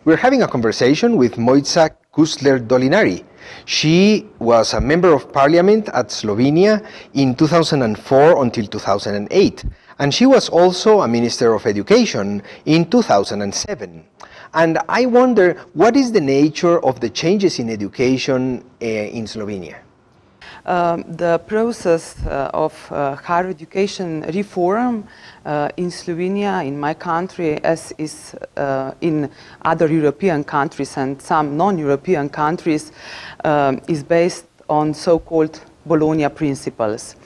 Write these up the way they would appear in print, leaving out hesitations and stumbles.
We're having a conversation with Mojca Kucler Dolinar. She was a member of parliament at Slovenia in 2004 until 2008, and she was also a minister of education in 2007. And I wonder, what is the nature of the changes in education in Slovenia? The process of higher education reform in Slovenia, in my country, as is in other European countries and some non-European countries, is based on so-called Bologna principles.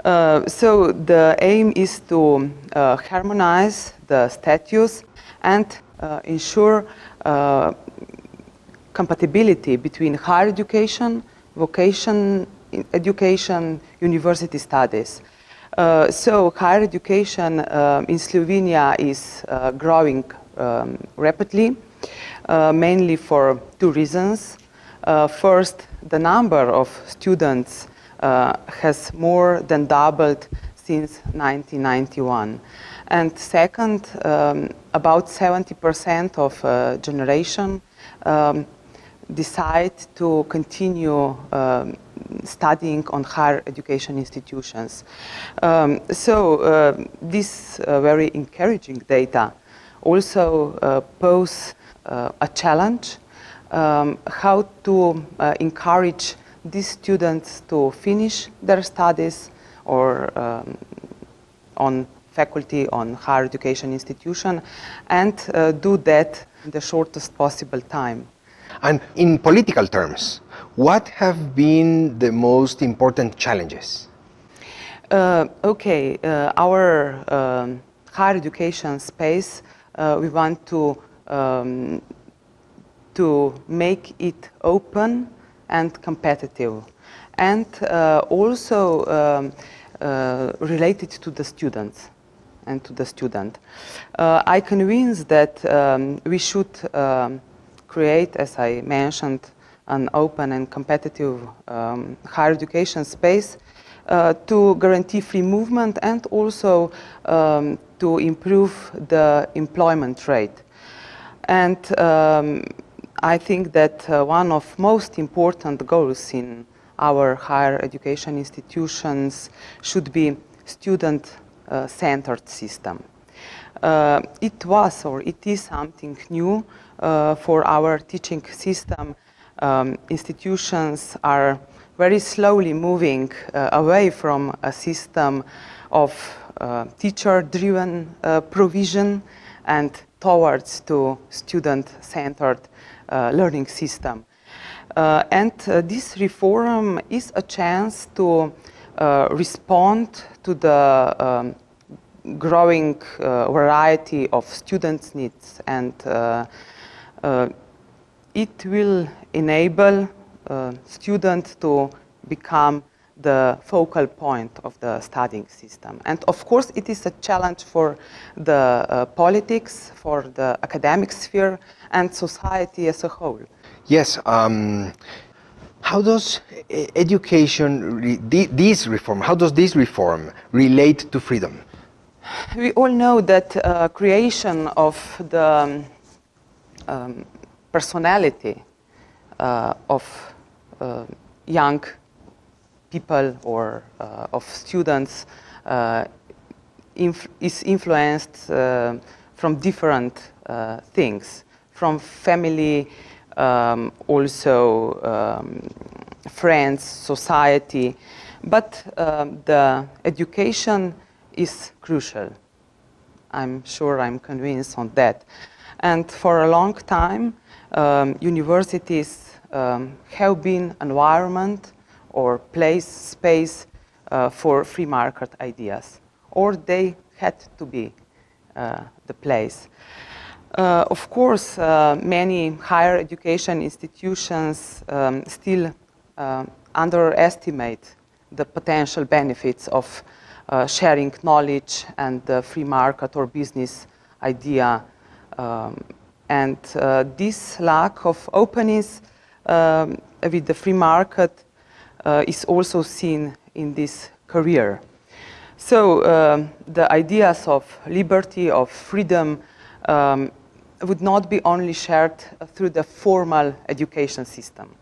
So the aim is to harmonize the status and ensure compatibility between higher education, vocation education, university studies. So higher education in Slovenia is growing rapidly, mainly for two reasons. First, the number of students has more than doubled since 1991. And second, about 70% of generation decide to continue studying on higher education institutions. This very encouraging data also pose a challenge how to encourage these students to finish their studies or on faculty on higher education institution and do that in the shortest possible time. And in political terms, what have been the most important challenges? Our higher education space, we want to make it open and competitive, and also related to the students and to the student. I convinced that we should create, as I mentioned, an open and competitive higher education space to guarantee free movement and also to improve the employment rate. And I think that one of most important goals in our higher education institutions should be student-centered system. It was or it is something new for our teaching system. Institutions are very slowly moving away from a system of teacher-driven provision and towards to student-centered learning system. This reform is a chance to respond to the growing variety of students' needs, and it will enable students to become the focal point of the studying system. And of course, it is a challenge for the politics, for the academic sphere, and society as a whole. Yes. How does education, this reform relate to freedom? We all know that creation of the personality of young people or of students is influenced from different things, from family, also friends, society, but the education is crucial. I'm sure, I'm convinced on that. And for a long time, universities have been environment or space for free market ideas, or they had to be the place. Of course, many higher education institutions still underestimate the potential benefits of sharing knowledge and the free market or business idea. This lack of openness with the free market is also seen in this career. So the ideas of liberty, of freedom, would not be only shared through the formal education system.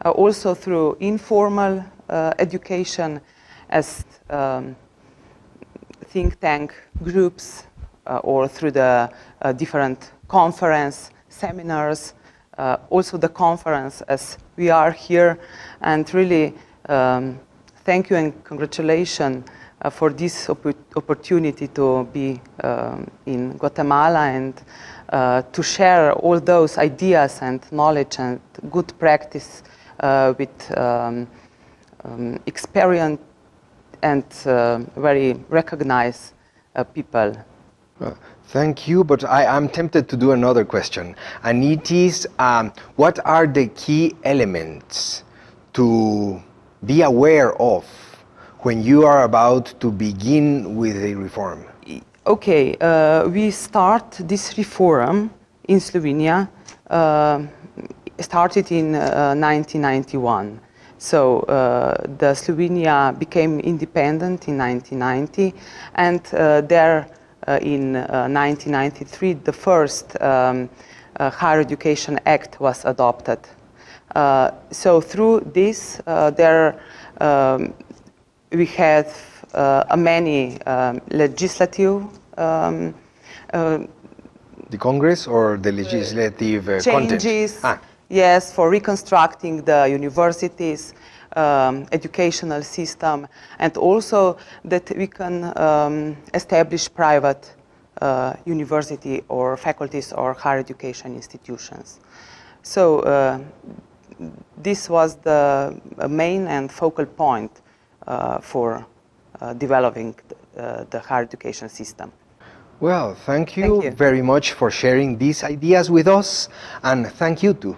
Also through informal education as think tank groups or through the different conference, seminars, also the conference as we are here. And really thank you and congratulations for this opportunity to be in Guatemala and to share all those ideas and knowledge and good practice with experienced and very recognized people. Thank you, but I am tempted to do another question. And it is, what are the key elements to be aware of when you are about to begin with a reform? Okay, we start this reform in Slovenia, started in 1991. So the Slovenia became independent in 1990, and there in 1993 the first Higher Education Act was adopted. So through this we had many legislative the Congress or the legislative changes, content? Yes, for reconstructing the universities, educational system, and also that we can establish private university or faculties or higher education institutions. So this was the main and focal point for developing the higher education system. Well, thank you very much for sharing these ideas with us, and thank you too.